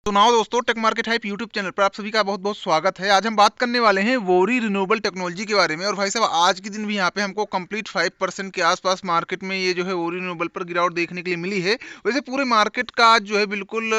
तो नाउ दोस्तों, tech market hype YouTube channel पर आप सभी का बहुत बहुत स्वागत है। आज हम बात करने वाले हैं वोरी रिन्यूएबल टेक्नोलॉजी के बारे में। और भाई साहब, आज के दिन भी यहाँ पे हमको कंप्लीट 5% के आसपास मार्केट में ये जो है वोरी रिन्यूएबल पर गिरावट देखने के लिए मिली है। वैसे पूरे मार्केट का आज जो है बिल्कुल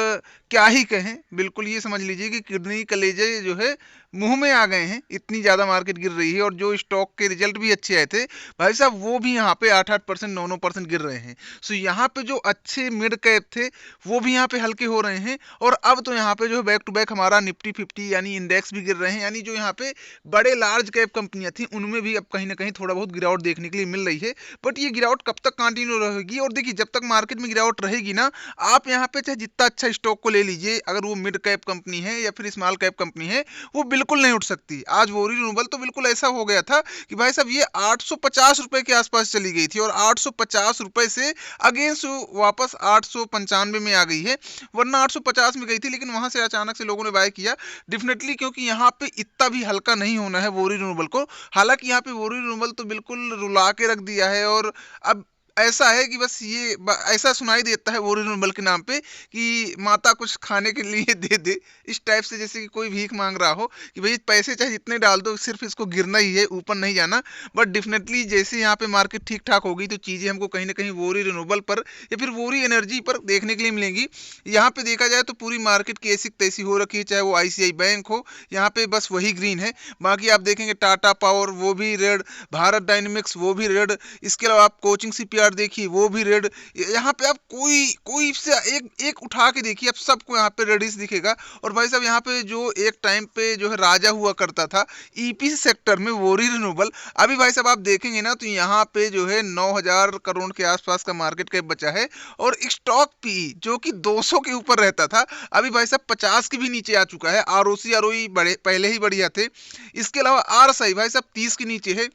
क्या ही कहें, बिल्कुल ये समझ लीजिए कि किडनी कलेजे जो है मुंह में आ गए हैं, इतनी ज़्यादा मार्केट गिर रही है। और जो स्टॉक के रिजल्ट भी अच्छे आए थे भाई साहब, वो भी यहाँ पे 8-8%, 9-9% गिर रहे हैं। सो यहाँ पे जो अच्छे मिड कैप थे वो भी यहाँ पे हल्के हो रहे हैं। और अब तो यहाँ पे जो है बैक टू बैक हमारा निफ्टी 50 यानी इंडेक्स भी गिर रहे हैं। यानी जो यहाँ पे बड़े लार्ज कैप कंपनियां थी उनमें भी अब कहीं ना कहीं थोड़ा बहुत गिरावट देखने के लिए मिल रही है। बट ये गिरावट कब तक कंटिन्यू रहेगी? और देखिए, जब तक मार्केट में गिरावट रहेगी ना, आप यहाँ पे चाहे जितना अच्छा स्टॉक को ले लीजिए, अगर वो मिड कैप कंपनी है या फिर स्मॉल कैप कंपनी है, वो बिल्कुल नहीं उठ सकती। आज वोरी रिन्यूएबल तो बिल्कुल ऐसा हो गया था कि भाई साहब ये 850 रुपए के आसपास चली गई थी और 850 रुपए से अगेंस्ट वापस 895 में आ गई है। वरना 850 में गई थी, लेकिन वहां से अचानक से लोगों ने बाय किया। डेफिनेटली, क्योंकि यहाँ पे इतना भी हल्का नहीं होना है वोरी रिन्यूएबल को। हालांकि यहाँ पे वोरी रिन्यूएबल तो बिल्कुल रुला के रख दिया है। और अब ऐसा है कि बस ये ऐसा सुनाई देता है वोरी रिन्यूएबल के नाम पे कि माता कुछ खाने के लिए दे दे, इस टाइप से, जैसे कि कोई भीख मांग रहा हो कि भाई पैसे चाहे जितने डाल दो, सिर्फ इसको गिरना ही है, ऊपर नहीं जाना। बट डेफिनेटली जैसे यहाँ पे मार्केट ठीक ठाक होगी तो चीज़ें हमको कहीं ना कहीं वोरी रिन्यूएबल पर या फिर वोरी एनर्जी पर देखने के लिए मिलेंगी। यहाँ पे देखा जाए तो पूरी मार्केट की ऐसी तैसी हो रखी है, चाहे वो आईसीआई बैंक हो, यहाँ पे बस वही ग्रीन है। बाकी आप देखेंगे टाटा पावर वो भी रेड, भारत डायनेमिक्स वो भी रेड, इसके अलावा आप कोचिंग सीपीआर देखिए वो भी रेड। यहाँ पे आप कोई कोई से एक एक उठा के देखिए, आप सबको यहाँ पे रेडिश दिखेगा। और भाई साहब, यहाँ पे जो एक टाइम पे जो है राजा हुआ करता था ईपीसी सेक्टर में, वोरी रिन्यूएबल, अभी भाई साहब आप देखेंगे ना तो यहाँ पे जो है 9,000 करोड़ के आसपास का मार्केट कैप बचा है। और स्टॉक पी जो कि 200 के ऊपर रहता था, अभी भाई साहब 50 के भी नीचे आ चुका है। आरओसी आरओई बड़े पहले ही बढ़िया थे। इसके अलावा आरएसआई भाई साहब 30 के नीचे है।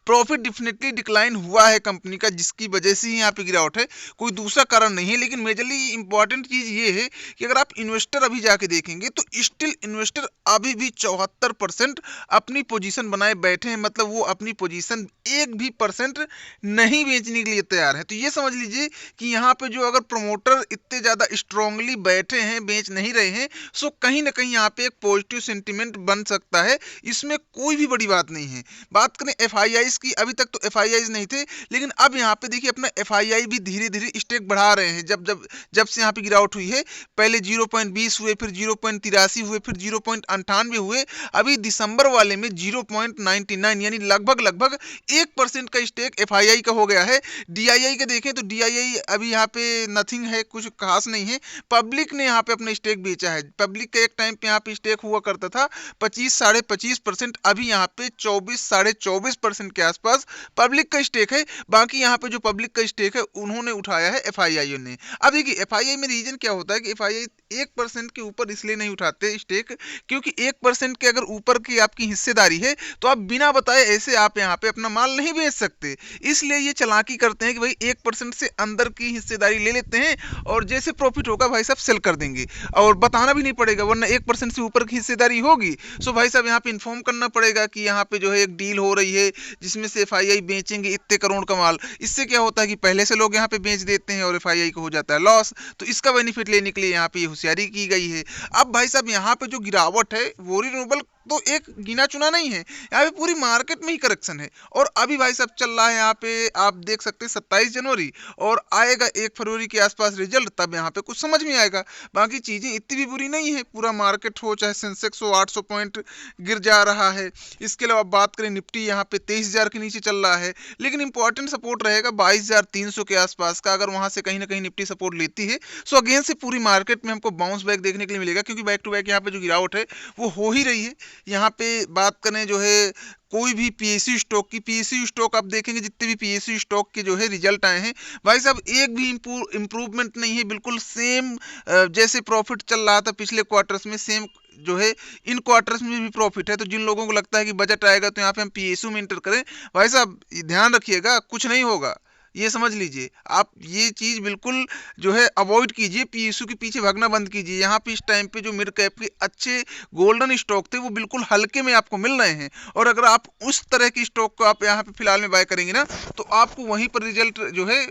प्रॉफिट डेफिनेटली डिक्लाइन हुआ है कंपनी का, जिसकी वजह से ही यहाँ पे गिरावट है, कोई दूसरा कारण नहीं है। लेकिन मेजरली इंपॉर्टेंट चीज ये है कि अगर आप इन्वेस्टर अभी जाके देखेंगे तो स्टिल इन्वेस्टर अभी भी 74% अपनी पोजीशन बनाए बैठे हैं। मतलब वो अपनी पोजीशन एक भी परसेंट नहीं बेचने के लिए तैयार है। तो ये समझ लीजिए कि यहाँ पे जो अगर प्रमोटर इतने ज्यादा स्ट्रांगली बैठे हैं, बेच नहीं रहे हैं, सो कहीं ना कहीं यहाँ पे एक पॉजिटिव सेंटिमेंट बन सकता है। इसमें कोई भी बड़ी बात नहीं है। बात करें एफआईआईज की, अभी तक तो एफआईआईज नहीं थे, लेकिन अब यहाँ पे देखिए अपना एफआईआई भी धीरे धीरे स्टेक बढ़ा रहे हैं। जब जब जब से यहाँ पे गिरावट हुई है, पहले 0.20 हुए, फिर 0.83 हुए, फिर 0.98 हुए, अभी दिसंबर वाले में 0.99, यानी लगभग लगभग 1% का स्टेक एफआईआई का हो गया है। डीआईआई का देखें तो डीआईआई अभी यहाँ पे नथिंग है, कुछ खास नहीं है। पब्लिक ने यहाँ पे अपना स्टेक बेचा है। पब्लिक का एक टाइम पे यहाँ पे स्टेक हुआ करता था 25-25%, अभी यहाँ पे 24-24.5% के आसपास पब्लिक का स्टेक है। बाकी यहाँ पे जो पब्लिक का स्टेक है उन्होंने उठाया है एफआईआई ने। अब देखिए एफआईआई में रीजन क्या होता है कि एफआईआई 1% के ऊपर इसलिए नहीं उठाते स्टेक, क्योंकि 1% के अगर ऊपर की आपकी हिस्सेदारी है तो आप बिना बताए ऐसे आप यहाँ पे अपना माल नहीं बेच सकते। इसलिए ये चालाकी करते हैं कि भाई 1% से अंदर की हिस्सेदारी ले लेते हैं और जैसे प्रॉफिट होगा भाई साहब सेल कर देंगे, और बताना भी नहीं पड़ेगा, वरना 1% से ऊपर की हिस्सेदारी होगी सो भाई साहब यहाँ पे इन्फॉर्म करना पड़ेगा कि यहाँ पे जो है एक डील हो रही है जिसमें से एफआईआई बेचेंगे इतने करोड़ का माल। इससे क्या होता है कि पहले से लोग यहाँ पे बेच देते हैं और एफआईआई को हो जाता है लॉस। तो इसका बेनिफिट लेने के लिए यहाँ पे होशियारी की गई है। अब भाई साहब यहाँ पे जो गिरावट है वोरी रिन्यूएबल तो एक गिना चुना नहीं है, यहाँ पे पूरी मार्केट में ही करेक्शन है। और अभी भाई साहब चल रहा है यहाँ पे, आप देख सकते हैं 27 जनवरी, और आएगा 1 फरवरी के आसपास रिजल्ट, तब यहाँ पे कुछ समझ में आएगा। बाकी चीजें इतनी भी बुरी नहीं है, पूरा मार्केट हो चाहे सेंसेक्स हो 800 पॉइंट गिर जा रहा है। इसके अलावा बात करें निफ्टी यहाँ पे 23,000 के नीचे चल रहा है। लेकिन इंपॉर्टेंट सपोर्ट रहेगा 22,300 के आसपास का, अगर वहां से कहीं ना कहीं निफ्टी सपोर्ट लेती है सो अगेन से पूरी मार्केट में हमको बाउंस बैक देखने के लिए मिलेगा, क्योंकि बैक टू बैक यहाँ पे जो गिरावट है वो हो ही रही है। यहाँ पे बात करें जो है कोई भी पीएसयू स्टॉक की, पीएसयू स्टॉक आप देखेंगे जितने भी पीएसयू स्टॉक के जो है रिजल्ट आए हैं भाई साहब, एक भी इंप्रूवमेंट नहीं है, बिल्कुल सेम जैसे प्रॉफिट चल रहा था पिछले क्वार्टर्स में, सेम जो है इन क्वार्टर्स में भी प्रॉफिट है। तो जिन लोगों को लगता है कि बजट आएगा तो यहाँ पे हम पीएसयू में इंटर करें, भाई साहब ध्यान रखिएगा कुछ नहीं होगा। ये समझ लीजिए। आप ये चीज़ बिल्कुल जो है अवॉइड कीजिए, पीएसयू के पीछे भागना बंद कीजिए। यहाँ पे इस टाइम पे जो मिड कैप के अच्छे गोल्डन स्टॉक थे वो बिल्कुल हल्के में आपको मिल रहे हैं, और अगर आप उस तरह की स्टॉक को आप यहाँ पे फिलहाल में बाय करेंगे ना, तो आपको वहीं पर रिजल्ट जो है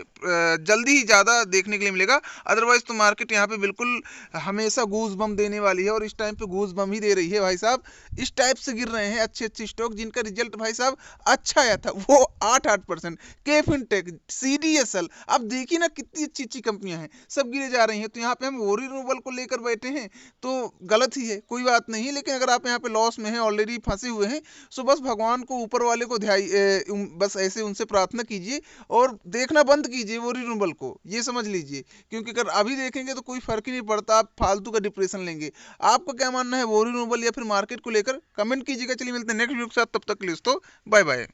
जल्दी ही ज़्यादा देखने के लिए मिलेगा। अदरवाइज तो मार्केट यहाँ पे बिल्कुल हमेशा गूज बम देने वाली है, और इस टाइम पे गूज बम ही दे रही है भाई साहब। इस टाइप से गिर रहे हैं अच्छे अच्छे स्टॉक जिनका रिजल्ट भाई साहब अच्छा आया था, वो 8-8%। के फिनटेक, CDSL, अब देखिए ना कितनी अच्छी अच्छी कंपनियां हैं, सब गिरे जा रही हैं। तो यहाँ पे हम वोरी रिन्यूएबल को लेकर बैठे हैं तो गलत ही है, कोई बात नहीं है। लेकिन अगर आप यहाँ पे लॉस में हैं, ऑलरेडी फंसे हुए हैं, सो बस भगवान को, ऊपर वाले को बस ऐसे उनसे प्रार्थना कीजिए और देखना बंद कीजिए वोरी रिन्यूएबल को, ये समझ लीजिए। क्योंकि अगर अभी देखेंगे तो कोई फर्क ही नहीं पड़ता, आप फालतू का डिप्रेशन लेंगे। आपका क्या मानना है वोरी रिन्यूएबल या फिर मार्केट को लेकर, कमेंट कीजिएगा। चलिए मिलते हैं नेक्स्ट वीडियो के साथ, तब तक के लिए दोस्तों बाय बाय।